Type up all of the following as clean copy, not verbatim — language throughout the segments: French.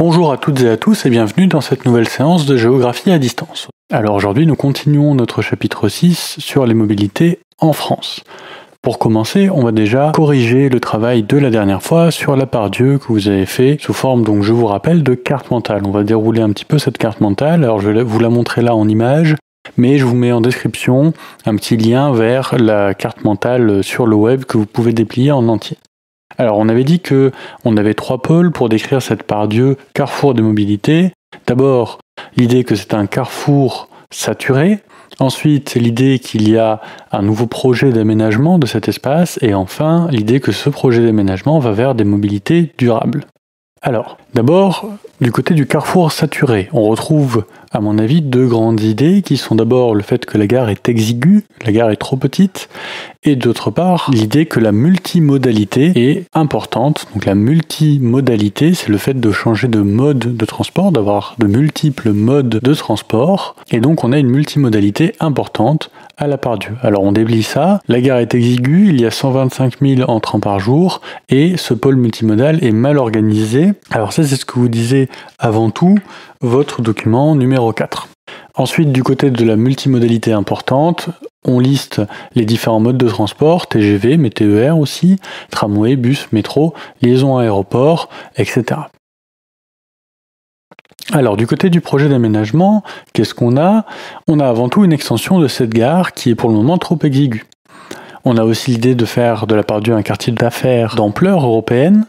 Bonjour à toutes et à tous et bienvenue dans cette nouvelle séance de géographie à distance. Alors aujourd'hui nous continuons notre chapitre 6 sur les mobilités en France. Pour commencer, on va déjà corriger le travail de la dernière fois sur la part Dieu que vous avez fait sous forme, donc je vous rappelle, de carte mentale. On va dérouler un petit peu cette carte mentale, alors je vais vous la montrer là en image, mais je vous mets en description un petit lien vers la carte mentale sur le web que vous pouvez déplier en entier. Alors on avait dit que on avait 3 pôles pour décrire cette part Dieu carrefour de mobilité. D'abord, l'idée que c'est un carrefour saturé. Ensuite, l'idée qu'il y a un nouveau projet d'aménagement de cet espace. Et enfin, l'idée que ce projet d'aménagement va vers des mobilités durables. Alors, d'abord, du côté du carrefour saturé, on retrouve, à mon avis, 2 grandes idées qui sont d'abord le fait que la gare est exiguë, la gare est trop petite, et d'autre part, l'idée que la multimodalité est importante. Donc la multimodalité, c'est le fait de changer de mode de transport, d'avoir de multiples modes de transport, et donc on a une multimodalité importante à la part Dieu. Alors on déblie ça, la gare est exiguë, il y a 125 000 entrants par jour, et ce pôle multimodal est mal organisé. Alors ça c'est ce que vous disiez avant tout, votre document numéro 4. Ensuite, du côté de la multimodalité importante, on liste les différents modes de transport, TGV, mais TER aussi, tramway, bus, métro, liaison aéroport, etc. Alors, du côté du projet d'aménagement, qu'est-ce qu'on a ? On a avant tout une extension de cette gare qui est pour le moment trop exiguë. On a aussi l'idée de faire de la part Dieu un quartier d'affaires d'ampleur européenne.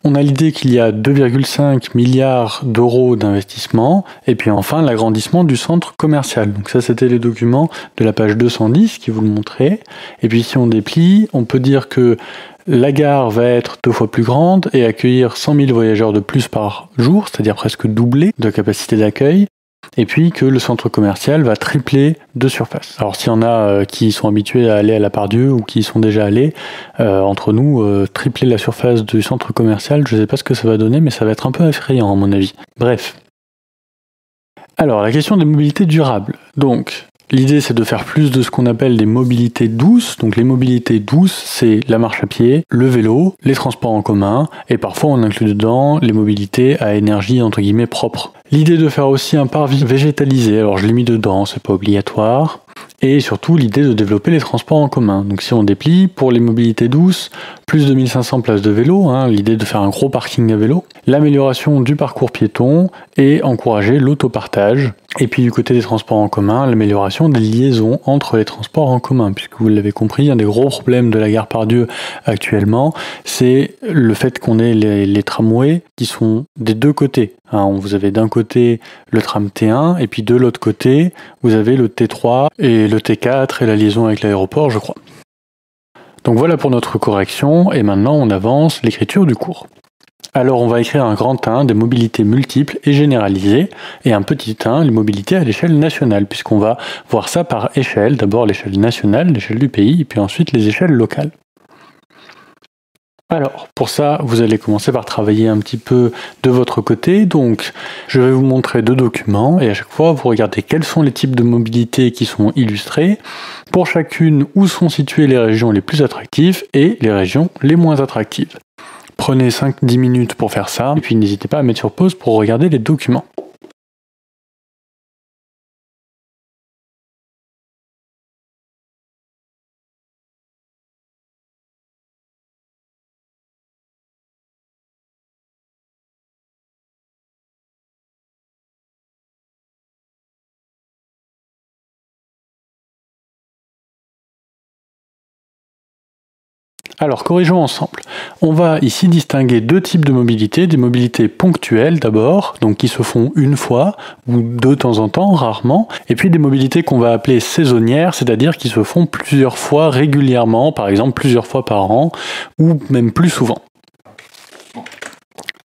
On a l'idée qu'il y a 2,5 milliards d'euros d'investissement, et puis enfin l'agrandissement du centre commercial. Donc ça c'était les documents de la page 210 qui vous le montraient. Et puis si on déplie, on peut dire que la gare va être 2 fois plus grande et accueillir 100 000 voyageurs de plus par jour, c'est-à-dire presque doubler de capacité d'accueil. Et puis que le centre commercial va tripler de surface. Alors s'il y en a qui sont habitués à aller à la part Dieu ou qui y sont déjà allés, entre nous, tripler la surface du centre commercial, je ne sais pas ce que ça va donner, mais ça va être un peu effrayant à mon avis. Bref. Alors la question des mobilités durables. Donc l'idée c'est de faire plus de ce qu'on appelle des mobilités douces. Donc les mobilités douces, c'est la marche à pied, le vélo, les transports en commun, et parfois on inclut dedans les mobilités à énergie entre guillemets propre. L'idée de faire aussi un parc végétalisé, alors je l'ai mis dedans, c'est pas obligatoire. Et surtout l'idée de développer les transports en commun. Donc si on déplie, pour les mobilités douces, plus de 1500 places de vélo, l'idée de faire un gros parking à vélo, l'amélioration du parcours piéton et encourager l'autopartage. Et puis du côté des transports en commun, l'amélioration des liaisons entre les transports en commun, puisque vous l'avez compris, un des gros problèmes de la gare Part-Dieu actuellement, c'est le fait qu'on ait les tramways qui sont des deux côtés. Vous avez d'un côté le tram T1 et puis de l'autre côté, vous avez le T3 et le T4 et la liaison avec l'aéroport, je crois. Donc voilà pour notre correction et maintenant on avance l'écriture du cours. Alors on va écrire un grand 1 des mobilités multiples et généralisées et un petit 1 les mobilités à l'échelle nationale puisqu'on va voir ça par échelle, d'abord l'échelle nationale, l'échelle du pays et puis ensuite les échelles locales. Alors, pour ça, vous allez commencer par travailler un petit peu de votre côté. Donc, je vais vous montrer 2 documents et à chaque fois, vous regardez quels sont les types de mobilité qui sont illustrés. Pour chacune, où sont situées les régions les plus attractives et les régions les moins attractives. Prenez 5-10 minutes pour faire ça et puis n'hésitez pas à mettre sur pause pour regarder les documents. Alors, corrigeons ensemble. On va ici distinguer 2 types de mobilité, des mobilités ponctuelles d'abord, donc qui se font une fois ou de temps en temps, rarement, et puis des mobilités qu'on va appeler saisonnières, c'est-à-dire qui se font plusieurs fois régulièrement, par exemple plusieurs fois par an, ou même plus souvent.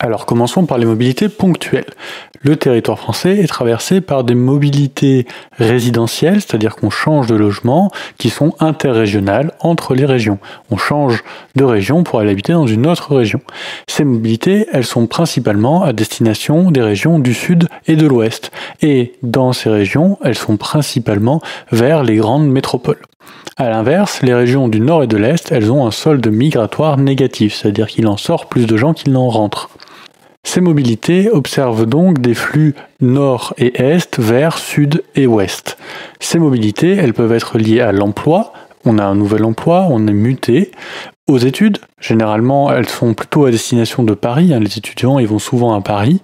Alors commençons par les mobilités ponctuelles. Le territoire français est traversé par des mobilités résidentielles, c'est-à-dire qu'on change de logement, qui sont interrégionales entre les régions. On change de région pour aller habiter dans une autre région. Ces mobilités, elles sont principalement à destination des régions du sud et de l'ouest. Et dans ces régions, elles sont principalement vers les grandes métropoles. A l'inverse, les régions du nord et de l'est, elles ont un solde migratoire négatif, c'est-à-dire qu'il en sort plus de gens qu'il n'en rentre. Ces mobilités observent donc des flux nord et est vers sud et ouest. Ces mobilités, elles peuvent être liées à l'emploi, on a un nouvel emploi, on est muté, aux études, généralement elles sont plutôt à destination de Paris, les étudiants ils vont souvent à Paris,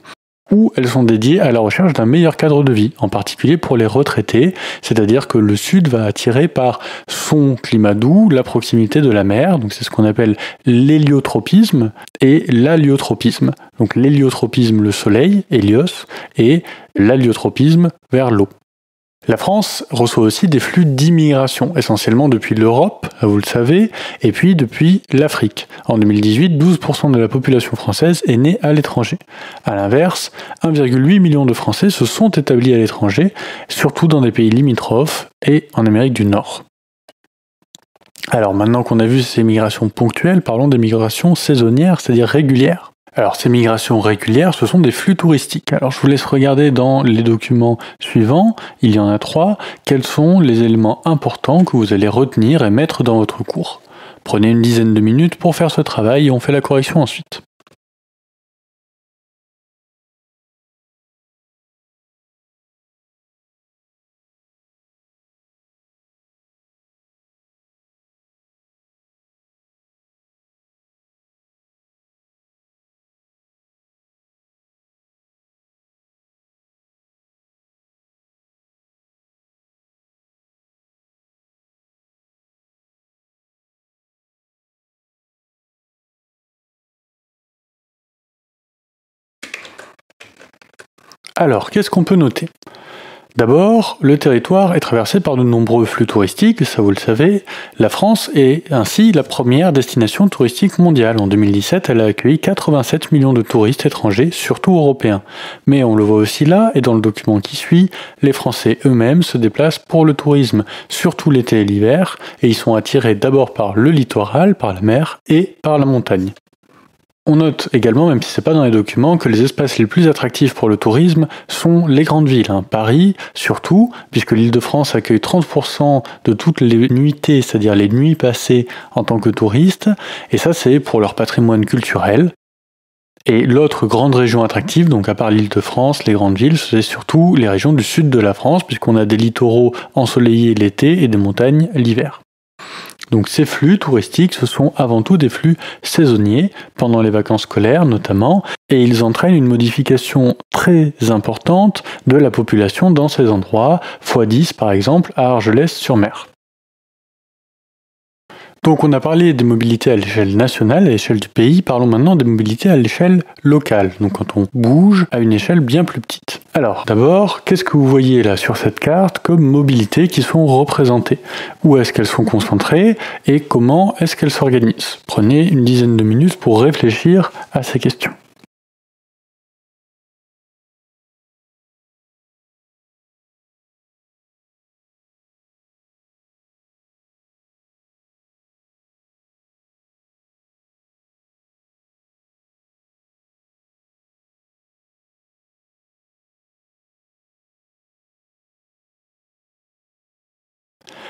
ou elles sont dédiées à la recherche d'un meilleur cadre de vie, en particulier pour les retraités, c'est-à-dire que le Sud va attirer par son climat doux, la proximité de la mer, donc c'est ce qu'on appelle l'héliotropisme et l'aliotropisme. Donc l'héliotropisme, le soleil, hélios, et l'aliotropisme vers l'eau. La France reçoit aussi des flux d'immigration, essentiellement depuis l'Europe, vous le savez, et puis depuis l'Afrique. En 2018, 12% de la population française est née à l'étranger. À l'inverse, 1,8 million de Français se sont établis à l'étranger, surtout dans des pays limitrophes et en Amérique du Nord. Alors maintenant qu'on a vu ces migrations ponctuelles, parlons des migrations saisonnières, c'est-à-dire régulières. Alors ces migrations régulières, ce sont des flux touristiques. Alors je vous laisse regarder dans les documents suivants, il y en a 3, quels sont les éléments importants que vous allez retenir et mettre dans votre cours. Prenez une dizaine de minutes pour faire ce travail et on fait la correction ensuite. Alors, qu'est-ce qu'on peut noter ? D'abord, le territoire est traversé par de nombreux flux touristiques, ça vous le savez. La France est ainsi la première destination touristique mondiale. En 2017, elle a accueilli 87 millions de touristes étrangers, surtout européens. Mais on le voit aussi là, et dans le document qui suit, les Français eux-mêmes se déplacent pour le tourisme, surtout l'été et l'hiver, et ils sont attirés d'abord par le littoral, par la mer, et par la montagne. On note également, même si ce n'est pas dans les documents, que les espaces les plus attractifs pour le tourisme sont les grandes villes. Paris, surtout, puisque l'Île-de-France accueille 30% de toutes les nuitées, c'est-à-dire les nuits passées en tant que touristes, et ça c'est pour leur patrimoine culturel. Et l'autre grande région attractive, donc à part l'Île-de-France, les grandes villes, c'est surtout les régions du sud de la France, puisqu'on a des littoraux ensoleillés l'été et des montagnes l'hiver. Donc ces flux touristiques, ce sont avant tout des flux saisonniers, pendant les vacances scolaires notamment, et ils entraînent une modification très importante de la population dans ces endroits, x10 par exemple à Argelès-sur-Mer. Donc on a parlé des mobilités à l'échelle nationale, à l'échelle du pays, parlons maintenant des mobilités à l'échelle locale, donc quand on bouge à une échelle bien plus petite. Alors d'abord, qu'est-ce que vous voyez là sur cette carte comme mobilités qui sont représentées? Où est-ce qu'elles sont concentrées et comment est-ce qu'elles s'organisent? Prenez une dizaine de minutes pour réfléchir à ces questions.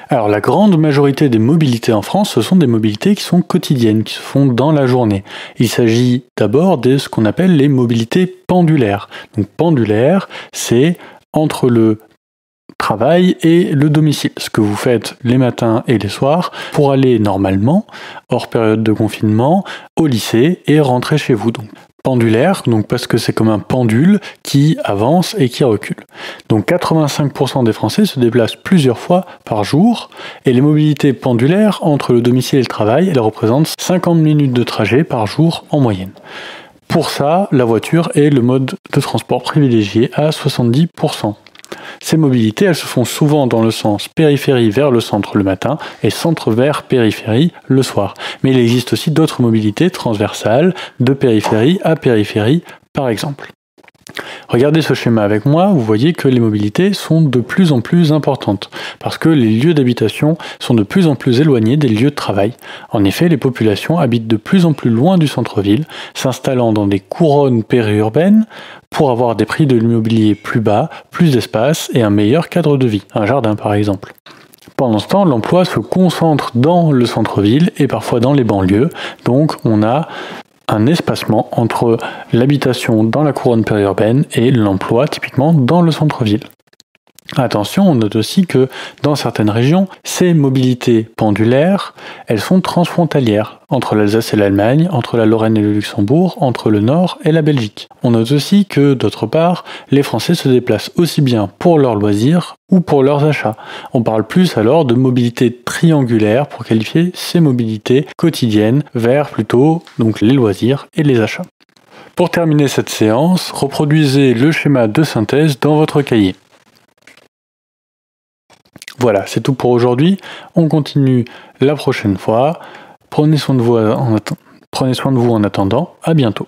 Alors la grande majorité des mobilités en France, ce sont des mobilités qui sont quotidiennes, qui se font dans la journée. Il s'agit d'abord de ce qu'on appelle les mobilités pendulaires. Donc pendulaire, c'est entre le travail et le domicile, ce que vous faites les matins et les soirs pour aller normalement, hors période de confinement, au lycée et rentrer chez vous. Donc pendulaire, donc parce que c'est comme un pendule qui avance et qui recule. Donc 85% des Français se déplacent plusieurs fois par jour et les mobilités pendulaires entre le domicile et le travail, elles représentent 50 minutes de trajet par jour en moyenne. Pour ça, la voiture est le mode de transport privilégié à 70%. Ces mobilités, elles se font souvent dans le sens périphérie vers le centre le matin et centre vers périphérie le soir. Mais il existe aussi d'autres mobilités transversales, de périphérie à périphérie par exemple. Regardez ce schéma avec moi, vous voyez que les mobilités sont de plus en plus importantes, parce que les lieux d'habitation sont de plus en plus éloignés des lieux de travail. En effet, les populations habitent de plus en plus loin du centre-ville, s'installant dans des couronnes périurbaines pour avoir des prix de l'immobilier plus bas, plus d'espace et un meilleur cadre de vie, un jardin par exemple. Pendant ce temps, l'emploi se concentre dans le centre-ville et parfois dans les banlieues, donc on a un espacement entre l'habitation dans la couronne périurbaine et l'emploi, typiquement dans le centre-ville. Attention, on note aussi que dans certaines régions, ces mobilités pendulaires, elles sont transfrontalières, entre l'Alsace et l'Allemagne, entre la Lorraine et le Luxembourg, entre le Nord et la Belgique. On note aussi que, d'autre part, les Français se déplacent aussi bien pour leurs loisirs ou pour leurs achats. On parle plus alors de mobilité triangulaire pour qualifier ces mobilités quotidiennes vers plutôt donc les loisirs et les achats. Pour terminer cette séance, reproduisez le schéma de synthèse dans votre cahier. Voilà, c'est tout pour aujourd'hui. On continue la prochaine fois. Prenez soin de vous en attendant. À bientôt.